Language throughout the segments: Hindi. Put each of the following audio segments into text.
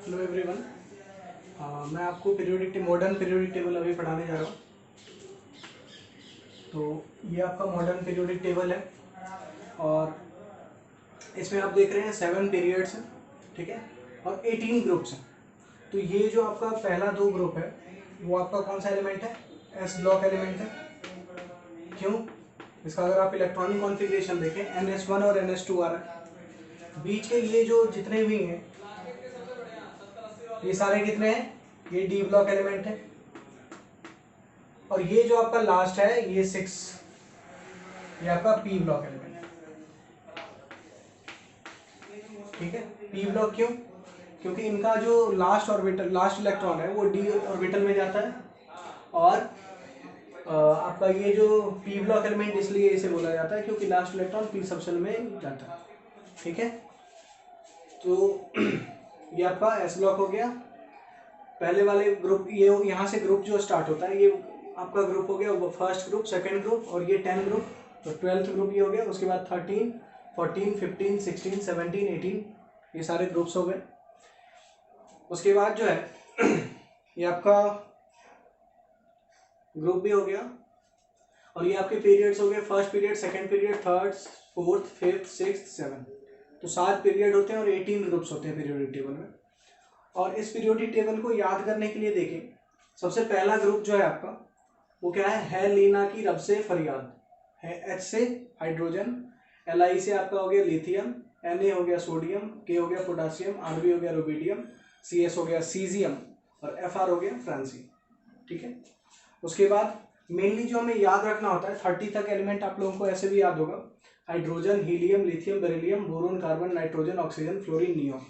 Hello everyone. मैं आपको मॉडर्न पीरियोडिक टेबल अभी पढ़ाने जा रहा हूँ। तो ये आपका मॉडर्न पीरियोडिक टेबल है और इसमें आप देख रहे हैं 7 पीरियड्स हैं, ठीक है, और 18 ग्रुप्स हैं। तो ये जो आपका पहला 2 ग्रुप है वो आपका कौन सा एलिमेंट है? एस ब्लॉक एलिमेंट है। क्यों? इसका अगर आप इलेक्ट्रॉनिक कॉन्फ़िगरेशन देखें NS1 और NS2 आ रहा है। बीच के ये जो जितने भी हैं ये सारे कितने हैं? ये डी ब्लॉक एलिमेंट है। और ये जो आपका लास्ट है ये 6, ये आपका पी ब्लॉक एलिमेंट है। ठीक है, पी ब्लॉक क्यों? क्योंकि इनका जो लास्ट इलेक्ट्रॉन है वो डी ऑर्बिटल में जाता है और आपका ये जो पी ब्लॉक एलिमेंट इसलिए इसे बोला जाता है क्योंकि लास्ट इलेक्ट्रॉन पी सबशेल में जाता है। ठीक है, तो ये आपका एस ब्लॉक हो गया। पहले वाले ग्रुप, ये यहाँ से ग्रुप जो स्टार्ट होता है ये आपका ग्रुप हो गया फर्स्ट ग्रुप, सेकंड ग्रुप और ये 10 ग्रुप, तो 12th ग्रुप ये हो गया। उसके बाद 13, 14, 15, 16, 17, 18 ये सारे ग्रुप्स हो गए। उसके बाद जो है ये आपका ग्रुप भी हो गया और ये आपके पीरियड्स हो गए first period, second period, third, fourth, fifth, sixth, seventh. तो 7 पीरियड होते हैं और 18 ग्रुप्स होते हैं पीरियोडिक टेबल में। और इस पीरियोडिक टेबल को याद करने के लिए देखिए, सबसे पहला ग्रुप जो है आपका वो क्या है लीना की रब से फरियाद है। H से हाइड्रोजन, Li से आपका हो गया लिथियम, Na हो गया सोडियम, K हो गया पोटासियम, Rb हो गया रुबिडियम, Cs हो गया सीजियम और Fr हो गया फ्रांसी। ठीक है, उसके बाद मेनली जो हमें याद रखना होता है 30 तक एलिमेंट आप लोगों को ऐसे भी याद होगा: hydrogen, helium, lithium, beryllium, boron, carbon, nitrogen, oxygen, fluorine, neon.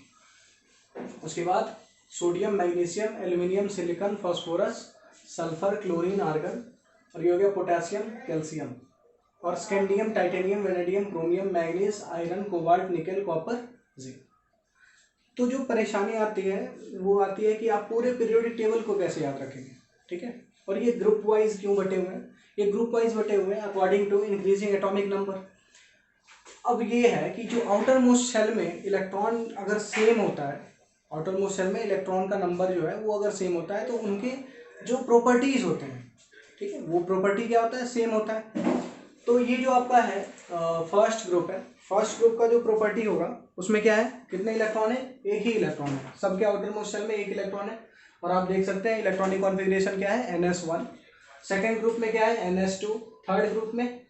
उसके बाद sodium, magnesium, aluminium, silicon, phosphorus, sulphur, chlorine, argon और ये हो गया पोटेशियम, कैल्शियम और scandium, titanium, vanadium, chromium, manganese, iron, cobalt, nickel, copper, zinc. तो जो परेशानी आती है वो आती है कि आप पूरे पीरियोडिक टेबल को कैसे याद रखेंगे। ठीक है, और ये ग्रुप वाइज क्यों बटे हुए हैं? ये ग्रुप वाइज बटे हुए हैं according to increasing atomic number. अब ये है कि जो आउटर मोस्ट शेल में इलेक्ट्रॉन अगर सेम होता है, आउटर मोस्ट शेल में इलेक्ट्रॉन का नंबर जो है वो अगर सेम होता है तो उनके जो प्रॉपर्टीज होते हैं, ठीक है, वो प्रॉपर्टी क्या होता है? सेम होता है। तो ये जो आपका है फर्स्ट ग्रुप है, फर्स्ट ग्रुप का जो प्रॉपर्टी होगा उसमें क्या है? कितने इलेक्ट्रॉन है? एक ही इलेक्ट्रॉन है, सबके आउटर मोस्ट शेल में एक इलेक्ट्रॉन है। और आप देख सकते हैं इलेक्ट्रॉनिक कॉन्फ़िगरेशन क्या है? NS1। सेकेंड ग्रुप में क्या है? NS2। थर्ड ग्रुप में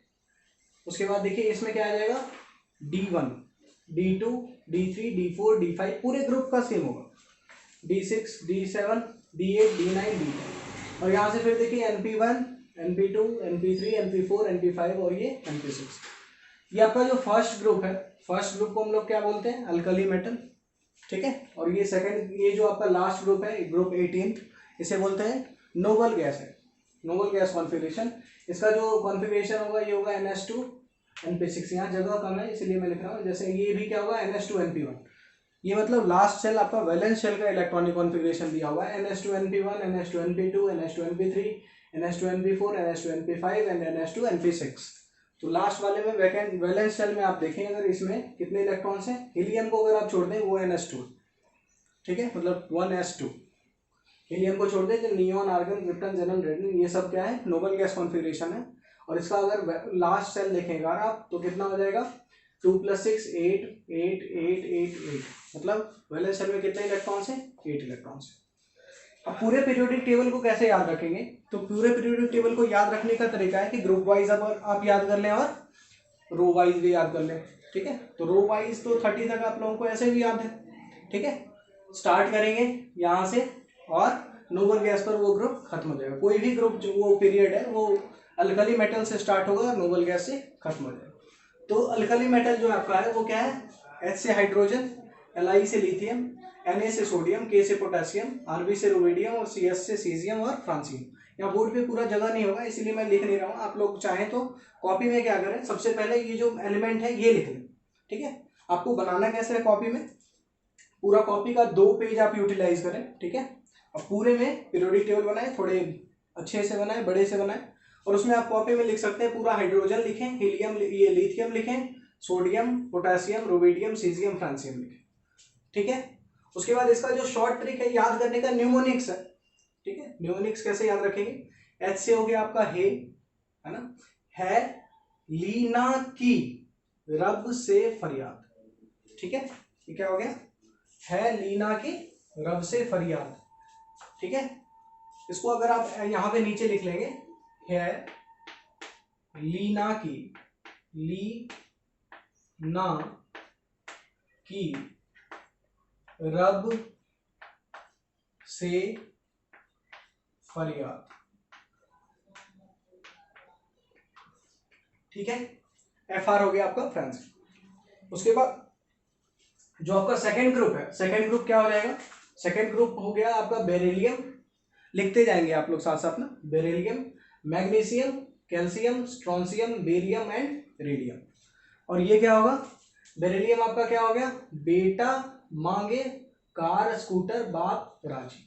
उसके बाद देखिए इसमें क्या आ जाएगा? D1, D2, D3, D4, D5 पूरे ग्रुप का सेम होगा। D6, D7, D8, D9, D10 और यहाँ से फिर देखिए NP1, NP2, NP3, NP4, NP5 और ये NP6। ये आपका जो फर्स्ट ग्रुप है, फर्स्ट ग्रुप को हम लोग क्या बोलते हैं? Alkali metal. ठीक है, और ये सेकंड, ये जो आपका लास्ट ग्रुप है ग्रुप 18, इसे बोलते हैं नोबल गैस है, नोबल गैस कॉन्फ़िगरेशन। इसका जो कॉन्फ़िगरेशन होगा ये होगा NS2 NP6। यहाँ जगह कम है इसलिए मैं लिख रहा हूँ। जैसे ये भी क्या होगा? NS2 NP1। ये मतलब लास्ट शेल आपका वैलेंस शेल का इलेक्ट्रॉनिक कॉन्फ़िगरेशन दिया हुआ है NS2 NP1, NS2 NP2, NS2 NP3, NS2 NP4, NS2 NP5 and NS2 NP6। तो लास्ट वाले में वैलेंस शेल में आप देखें अगर इसमें कितने इलेक्ट्रॉन्स हैं, हीलियम को अगर आप छोड़ दें वो NS2, ठीक है, मतलब 1s2। हीलियम को छोड़ दें तो नियोन, आर्गन, क्रिप्टन, जेनन, रेडियम ये सब क्या है? नोबल गैस कॉन्फ़िगरेशन है। और इसका अगर लास्ट सेल देखेंगे आप तो कितना हो जाएगा? 2 + 6 8 8 8 8 8, मतलब वैलेंस शेल में कितने इलेक्ट्रॉन्स हैं? 8 इलेक्ट्रॉन्स हैं। अब पूरे पीरियोडिक टेबल को कैसे याद रखेंगे? तो पूरे पीरियोडिक टेबल को याद रखने का तरीका है कि ग्रुप वाइज अब आप याद कर लें और रो वाइज भी याद कर लें। ठीक है, तो रो वाइज तो 30 तक आप लोगों को ऐसे भी याद है। ठीक है, स्टार्ट करेंगे यहाँ से और नोबल गैस पर वो ग्रुप खत्म हो जाएगा। कोई भी ग्रुप जो वो पीरियड है वो अल्कली मेटल से स्टार्ट होगा और नोबल गैस से खत्म हो जाएगा। तो अल्कली मेटल जो आपका है वो क्या है? H से हाइड्रोजन, Li से लिथियम, Na से सोडियम, K से पोटेशियम, Rb से रुबिडियम और Cs से सीजियम और फ्रांसियम। यहाँ बोर्ड पे पूरा जगह नहीं होगा इसीलिए मैं लिख नहीं रहा हूँ। आप लोग चाहें तो कॉपी में क्या करें, सबसे पहले ये जो एलिमेंट है ये लिख लें। ठीक है, आपको बनाना कैसे है कॉपी में? पूरा कॉपी का 2 पेज आप यूटिलाइज करें। ठीक है, अब पूरे में पीरियोडिक टेबल बनाए, थोड़े अच्छे से बनाए, बड़े से बनाए और उसमें आप कॉपी में लिख सकते हैं पूरा हाइड्रोजन लिखें, हीलियम, ये लिथियम लिखें, sodium, potassium, rubidium, caesium, francium लिखें। ठीक है, उसके बाद इसका जो शॉर्ट ट्रिक है याद करने का, न्यूमोनिक्स है, ठीक है। न्यूमोनिक्स कैसे याद रखेंगे, एच से हो गया आपका हे, है ना, है लीना की रब से फरियाद, ठीक है। ये क्या हो गया, है लीना की रब से फरियाद, ठीक है। इसको अगर आप यहां पे नीचे लिख लेंगे, है लीना की, ली ना की रब से फरियाद, ठीक है। एफ आर हो गया आपका फ्रांस। उसके बाद जो आपका सेकेंड ग्रुप है, सेकेंड ग्रुप क्या हो जाएगा, सेकेंड ग्रुप हो गया आपका बेरिलियम, लिखते जाएंगे आप लोग साथ साथ ना, beryllium, magnesium, calcium, strontium, barium and radium. और ये क्या होगा, बेरिलियम आपका क्या हो गया, बेटा मांगे कार स्कूटर बाप राजी।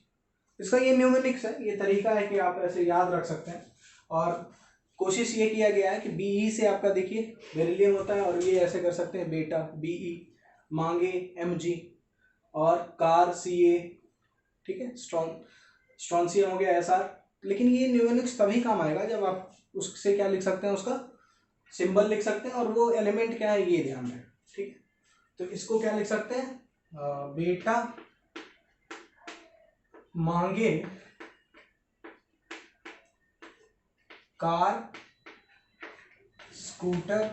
इसका ये न्यूमेरिक्स है, ये तरीका है कि आप ऐसे याद रख सकते हैं। और कोशिश ये किया गया है कि बीई से आपका देखिए बेरिलियम होता है, और ये ऐसे कर सकते हैं, बेटा बीई, मांगे एमजी, और कार सीए, ठीक है, स्ट्रॉन्सियम हो गया एसआर। लेकिन ये न्यूमेरिक्स तभी काम आएगा जब आप उससे क्या लिख सकते हैं, उसका सिंबल लिख सकते हैं, और वो एलिमेंट क्या है ये ध्यान रखें, ठीक है। तो इसको क्या लिख सकते हैं, बेटा मांगे कार स्कूटर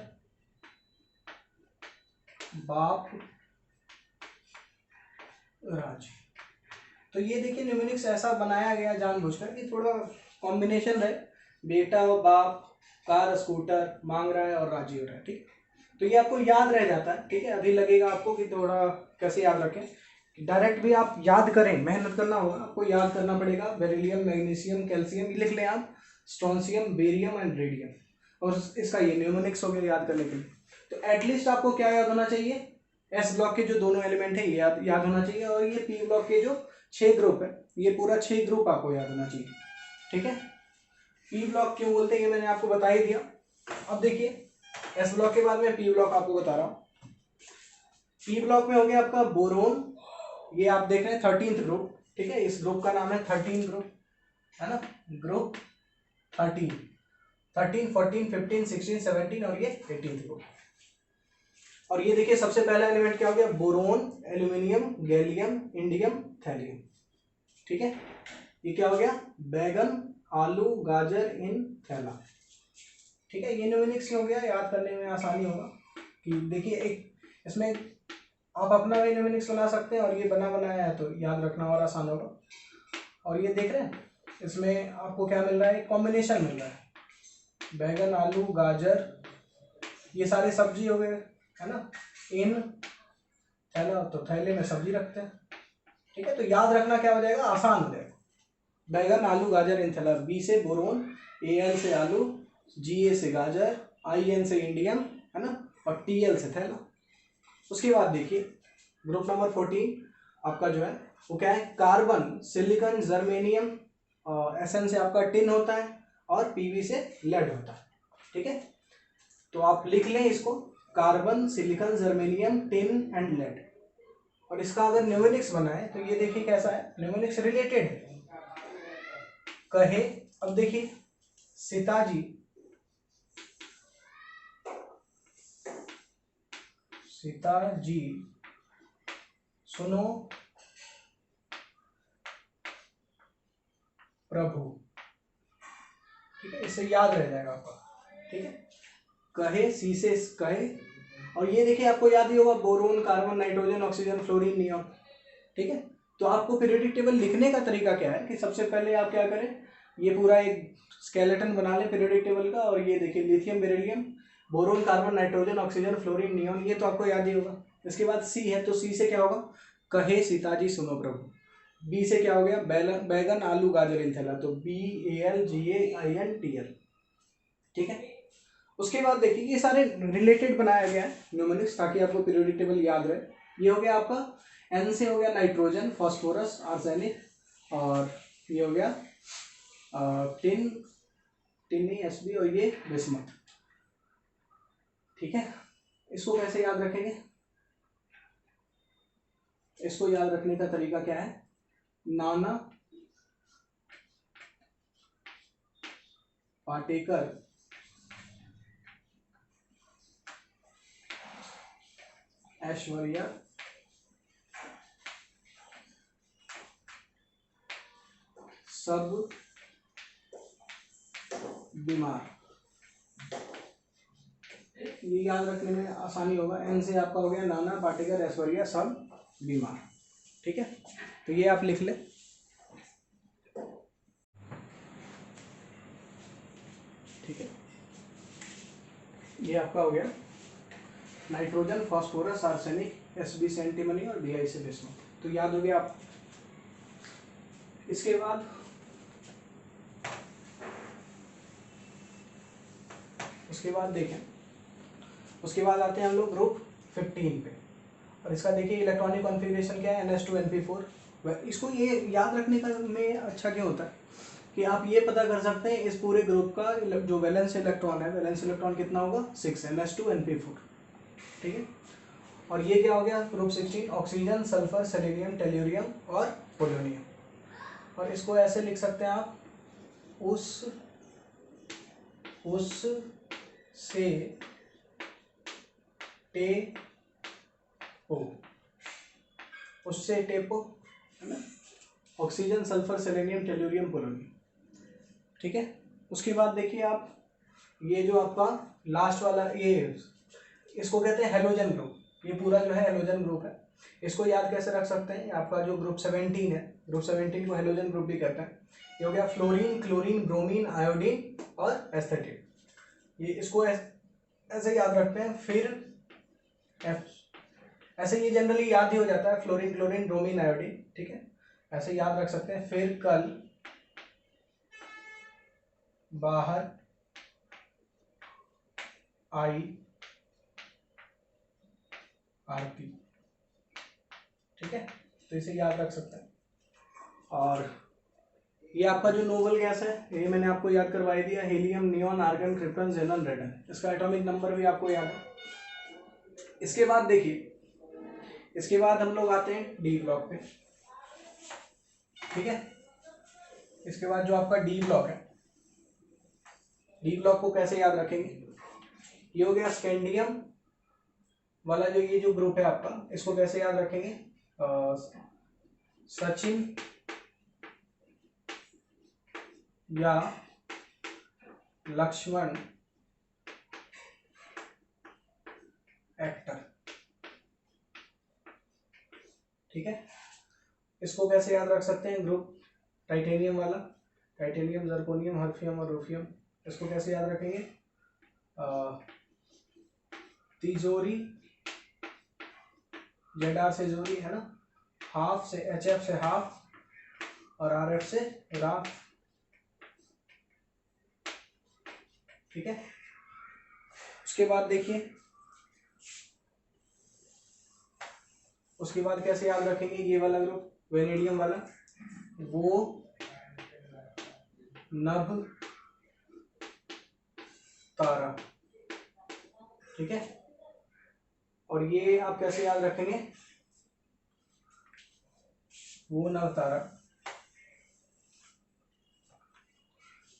बाप राज। तो ये देखिए न्यूमेरिक्स ऐसा बनाया गया जानबूझकर कि थोड़ा कॉम्बिनेशन रहे, बेटा और बाप, कार स्कूटर मांग रहा है और राजी हो रहा है, ठीक। तो ये आपको याद रह जाता है, ठीक है। अभी लगेगा आपको कि थोड़ा कैसे याद रखें, डायरेक्ट भी आप याद करें, मेहनत करना होगा, आपको याद करना पड़ेगा। बेरिलियम, मैग्नीशियम, कैल्शियम, लिख लें आप, स्ट्रोंशियम, बेरियम एंड रेडियम, और इसका ये न्यूमेरिक्स हो गया याद करने के लिए। तो एटलीस्ट आपको क्या याद होना चाहिए, एस ब्लॉक के जो दोनों एलिमेंट है ये याद होना चाहिए, और ये पी ब्लॉक के जो 6 ग्रुप है, ये पूरा 6 ग्रुप आपको याद होना चाहिए, ठीक है। पी ब्लॉक क्यों बोलते हैं ये मैंने आपको बता ही दिया। अब देखिए एस ब्लॉक के बाद में पी ब्लॉक आपको बता रहा हूँ। पी ब्लॉक में हो गया आपका बोरोन, ये आप देख रहे हैं 13th ग्रुप, ठीक है। इस ग्रुप का नाम है 13 ग्रुप, है ना, ग्रुप 13, 13, 14, 15, 16, 17 और ये 18th ग्रुप। और ये देखिए सबसे पहला एलिमेंट क्या हो गया, boron, aluminium, gallium, indium, thallium, ठीक है। ये क्या हो गया, बैगन आलू गाजर इन थैला, ठीक है। ये न्यूमेरिक्स हो गया, याद करने में आसानी होगा कि देखिए एक इसमें आप अपना भी न्यूमेरिक्स बना सकते हैं, और ये बना बनाया है तो याद रखना और आसान होगा। और ये देख रहे हैं इसमें आपको क्या मिल रहा है, कॉम्बिनेशन मिल रहा है, बैगन आलू गाजर, ये सारे सब्जी हो गए, है ना, इन थैला, तो थैले में सब्जी रखते हैं, ठीक है। तो याद रखना क्या हो जाएगा, आसान हो जाएगा, बैगन आलू गाजर इन थैला, बी से बोरोन, ए एल से आलू, जी ए से गाजर, आई एन से इंडियम, है ना, और टी एल से थैला। उसके बाद देखिए ग्रुप नंबर 14 आपका जो है वो क्या है, कार्बन, सिलिकॉन, जर्मेनियम, एसएन से आपका टिन होता है, और पीवी से लेड होता है, ठीक है। तो आप लिख लें इसको, carbon, silicon, germanium, tin and lead. और इसका अगर न्यूमेरिक्स बनाए तो ये देखिए कैसा है, न्यूमेरिक्स रिलेटेड है, कहे। अब देखिए सीताजी, सीताजी सुनो प्रभु, ठीक है। इससे याद रह जाएगा आपका, ठीक है। कहे, सी से कहे, और ये देखिए आपको याद ही होगा, boron, carbon, nitrogen, oxygen, fluorine, neon, ठीक है। तो आपको पीरियोडिक टेबल लिखने का तरीका क्या है कि सबसे पहले आप क्या करें, ये पूरा एक स्केलेटन बना लें पीरियोडिक टेबल का, और ये देखिए lithium, beryllium, boron, carbon, nitrogen, oxygen, fluorine, neon, ये तो आपको याद ही होगा। इसके बाद सी है, तो सी से क्या होगा, कहे सीताजी सुनो प्रभु। बी से क्या हो गया, बैगन आलू गाजर इन थैला, तो B A L G A I N T L, ठीक है। उसके बाद देखिए ये सारे रिलेटेड बनाया गया है न्यूमेरिक्स, ताकि आपको पीरियोडिक टेबल याद रहे। ये हो गया आपका एन से हो गया नाइट्रोजन, फास्फोरस, आर्सेनिक, और ये हो गया टिन, टिनी एसबी, और ये बिस्मथ, ठीक है। इसको कैसे याद रखेंगे, इसको याद रखने का तरीका क्या है, नाना पाटेकर ऐश्वर्या सब बीमार। ये याद रखने में आसानी होगा, एन से आपका हो गया नाना पाटेकर ऐश्वर्या सब बीमार। ठीक है, तो ये आप लिख ले। ठीक है, ये आपका हो गया nitrogen, phosphorus, arsenic, Sb antimony और Di से बिस्मुथ। तो याद हो गया आप। इसके बाद देखें, उसके बाद आते हैं हम लोग ग्रुप 15 पे। और इसका देखिए इलेक्ट्रॉनिक कॉन्फ़िगरेशन क्या है, NH2NP4। इसको ये याद रखने का में अच्छा क्या होता है कि आप ये पता कर सकते हैं इस पूरे ग्रुप का जो वैलेंस इलेक्ट्रॉन है, वैलेंस इलेक्ट्रॉन कितना होगा, 6 NH2NP4। ठीक है, और ये क्या हो गया group 16, oxygen, sulphur, selenium, tellurium और पोलोनियम। और इसको ऐसे लिख सकते हैं आप, उससे टेपो, है ना, oxygen, sulphur, selenium, tellurium, polonium. ठीक है, उसके बाद देखिए आप, ये जो आपका लास्ट वाला ये इसको कहते हैं हेलोजन ग्रुप। ये पूरा जो है हेलोजन ग्रुप है। इसको याद कैसे रख सकते हैं, आपका जो ग्रुप 17 है, ग्रुप 17 को हेलोजन ग्रुप भी कहते हैं। ये हो गया फ्लोरीन, क्लोरीन, ब्रोमीन, आयोडीन और एस्थेटिन। ये इसको ऐसे याद रखते हैं। फिर ऐसे ये जनरली याद ही हो जाता है, फ्लोरीन, क्लोरीन, ब्रोमीन, आयोडीन। ठीक है, ऐसे याद रख सकते हैं। फिर कल बाहर आई आरती। ठीक है, तो इसे याद रख सकते हैं। और ये आपका जो नोबल गैस है, ये मैंने आपको याद करवाई दिया, helium, neon, argon, krypton, xenon, radon. इसका एटॉमिक नंबर भी आपको याद है। इसके बाद देखिए, इसके बाद हम लोग आते हैं डी ब्लॉक पे। ठीक है, इसके बाद जो आपका डी ब्लॉक है, डी ब्लॉक को कैसे याद रखेंगे, ये हो गया स्कैंडियम वाला जो ये जो ग्रुप है आपका, इसको कैसे याद रखेंगे, सचिन या लक्ष्मण एक्टर। ठीक है, इसको कैसे याद रख सकते हैं, ग्रुप टाइटेनियम वाला, टाइटेनियम, जर्कोनियम, हर्फियम और रूफियम। इसको कैसे याद रखेंगे, तिजोरी, ZR से जोरी, है ना, हाफ से HF से हाफ और RF से राफ। ठीक है, उसके बाद देखिए, उसके बाद कैसे याद रखेंगे, ये वाला ग्रुप वेनेडियम वाला, वो नभ तारा। ठीक है, और ये आप कैसे याद रखेंगे, वो नव तारा।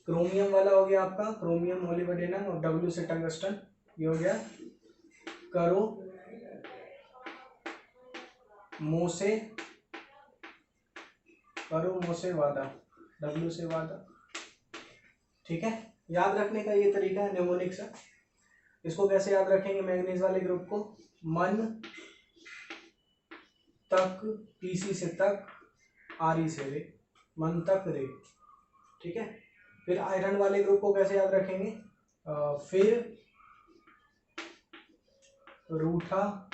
क्रोमियम वाला हो गया आपका क्रोमियम मोलिब्डेनम और W से टंगस्टन, ये हो गया करो मोसे वादा, W से वादा। ठीक है, याद रखने का ये तरीका है न्यूमोनिक से। इसको कैसे याद रखेंगे, मैंगनीज वाले ग्रुप को मन तक, PC से तक, RE से रे, मन तक रे। ठीक है, फिर आयरन वाले ग्रुप को कैसे याद रखेंगे, फिर रूठा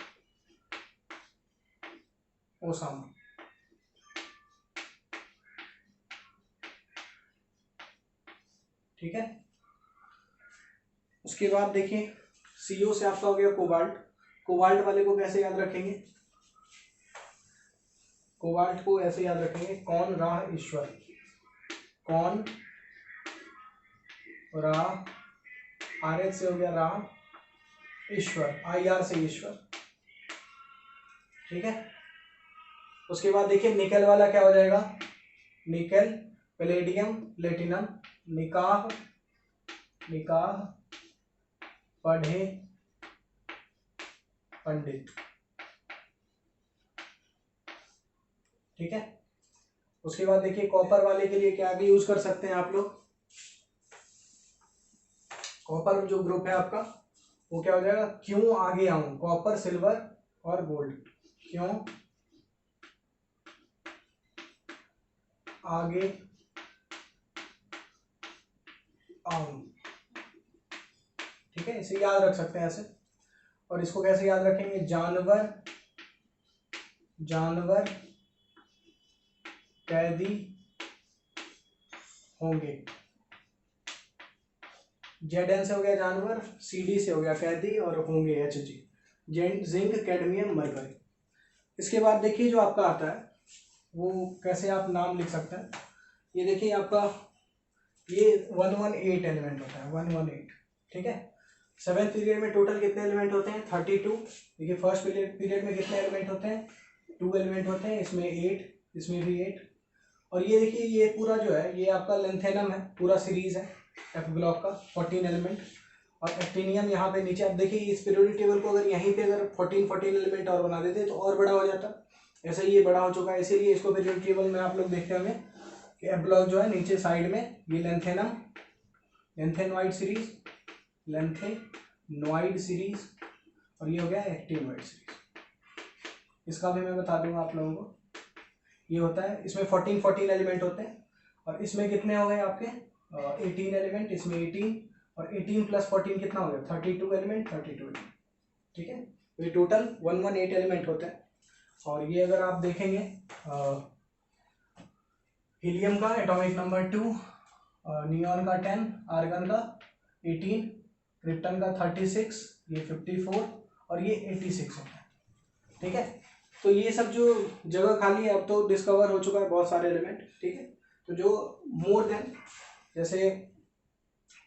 ओसामा। ठीक है, उसके बाद देखिए CO से आपका हो गया कोबाल्ट। कोबाल्ट वाले को कैसे याद रखेंगे, कोबाल्ट को ऐसे याद रखेंगे, कौन राह ईश्वर, कौन राह, RH से हो गया राह, ईश्वर, IR से ईश्वर। ठीक है, उसके बाद देखिए निकल वाला क्या हो जाएगा, निकल, पैलेडियम, प्लेटिनम, निकाह, निकाह, पढ़े, पंडित। ठीक है। उसके बाद देखिए कॉपर वाले के लिए क्या भी यूज कर सकते हैं आप लोग। कॉपर जो ग्रुप है आपका वो क्या हो जाएगा, क्यों आगे आऊं, कॉपर, सिल्वर और गोल्ड, क्यों आगे आऊं। ठीक है, इसे याद रख सकते हैं ऐसे। और इसको कैसे याद रखेंगे, जानवर, जानवर कैदी होंगे, जेड से हो गया जानवर, CD से हो गया कैदी और होंगे HG, जिंक, कैडमियम, मरकरी। इसके बाद देखिए जो आपका आता है वो कैसे आप नाम लिख सकते हैं। ये देखिए आपका ये 118 एलिमेंट होता है, 118। ठीक है। 7th पीरियड में टोटल कितने एलिमेंट होते हैं, 32। देखिए फर्स्ट पीरियड में कितने एलिमेंट होते हैं, 2 एलिमेंट होते हैं, इसमें 8, इसमें भी 8। और ये देखिए ये पूरा जो है ये आपका लेंथेनम है, पूरा सीरीज है एफ ब्लॉक का, 14 एलिमेंट। और एक्टिनियम यहाँ पे नीचे आप देखिए इस पीरियोडिक टेबल को अगर यहीं पे अगर 14 एलिमेंट और बना देते तो और बड़ा हो जाता। ऐसा ही ये बड़ा हो चुका है, इसीलिए इसको पीरियोडिक टेबल में आप लोग देखते होंगे कि एफ ब्लॉक जो है नीचे साइड में ये lanthanum, lanthanoid series, lanthanoid series, और ये हो गया एक्टिनॉइड सीरीज। इसका भी मैं बता दूंगा आप लोगों को। ये होता है इसमें 14 एलिमेंट होते हैं। और इसमें कितने हो गए आपके 18 एलिमेंट, इसमें 18 और 18 प्लस 14 कितना हो गया 32 एलिमेंट, 32 एलिमेंट। ठीक है, तो ये टोटल 118 एलिमेंट होते हैं। और ये अगर आप देखेंगे हीलियम का एटॉमिक नंबर 2, नियॉन का 10, आर्गन का 18, क्रिप्टन का 36, ये 54 और ये 86 होता है। ठीक है, तो ये सब जो जगह खाली है अब तो डिस्कवर हो चुका है बहुत सारे एलिमेंट। ठीक है, तो जो मोर देन, जैसे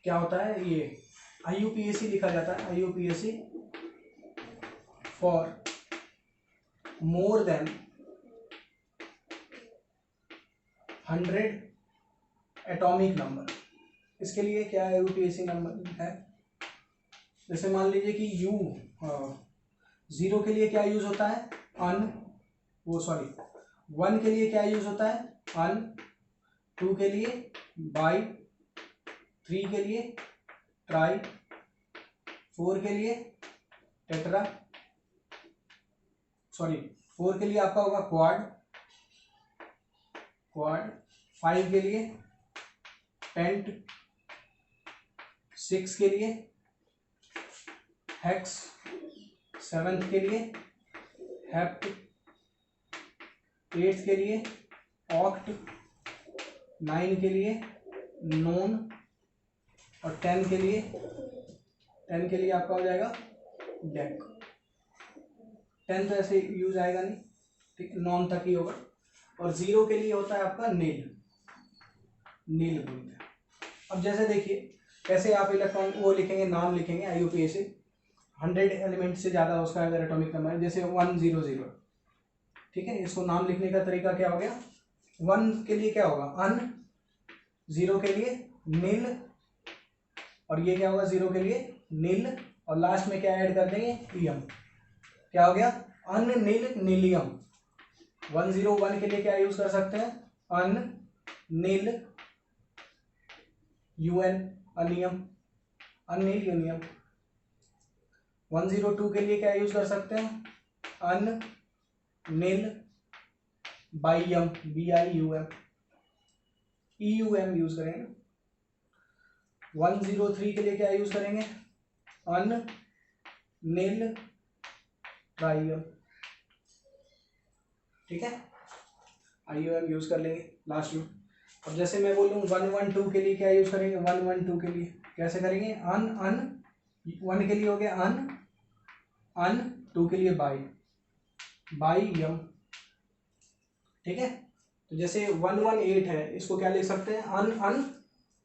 क्या होता है ये IUPAC लिखा जाता है, IUPAC for more than 100 atomic number. इसके लिए क्या IUPAC नंबर है, जैसे मान लीजिए कि U 0 के लिए क्या यूज होता है, 1 के लिए क्या यूज होता है, अन, 2 के लिए बाई, 3 के लिए ट्राई, 4 के लिए टेट्रा, 4 के लिए आपका होगा क्वाड, 5 के लिए पेंट, 6 के लिए हेक्स, 7th के लिए हेप्ट, 8th के लिए ऑक्ट, 9 के लिए नोन और 10 के लिए आपका हो जाएगा डेक। 10 तो ऐसे यूज आएगा नहीं, ठीक है, नॉन तक ही होगा। और 0 के लिए होता है आपका नील बोलते हैं। अब जैसे देखिए कैसे आप इलेक्ट्रॉन वो लिखेंगे, नाम लिखेंगे IUPAC 100 एलिमेंट से ज़्यादा उसका अगर एटॉमिक नंबर है, जैसे 100। ठीक है, इसको नाम लिखने का तरीका क्या हो गया, 1 के लिए क्या होगा अन, 0 के लिए नील, और ये क्या होगा 0 के लिए नील, और लास्ट में क्या ऐड कर देंगे ईएम, क्या हो गया अन नील नीलियम। 101 के लिए क्या यूज कर सकते हैं, अन नील UN, अनियम, अनिल यूनियम। 102 के लिए क्या यूज कर सकते हैं, अन नील बाइयम, BIUM, EUM यूज करेंगे। 103 के लिए क्या यूज करेंगे, अन नील ट्राइयम। ठीक है, IUM यूज कर लेंगे लास्ट में। अब जैसे मैं बोलूँ 112 के लिए क्या यूज करेंगे, 112 के लिए कैसे करेंगे, अन 1 के लिए हो गया अन 2 के लिए बाई यम। ठीक है, तो जैसे 118 है इसको क्या लिख सकते हैं, अन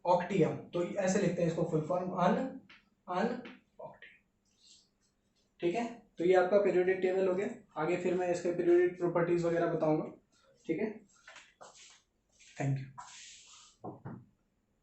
ऑक्टियम, तो ऐसे लिखते हैं इसको फुल फॉर्म, अन ऑक्टियम। ठीक है, तो ये आपका पीरियोडिक टेबल हो गया। आगे फिर मैं इसके पीरियोडिक प्रॉपर्टीज वगैरह बताऊंगा। ठीक है, थैंक यू।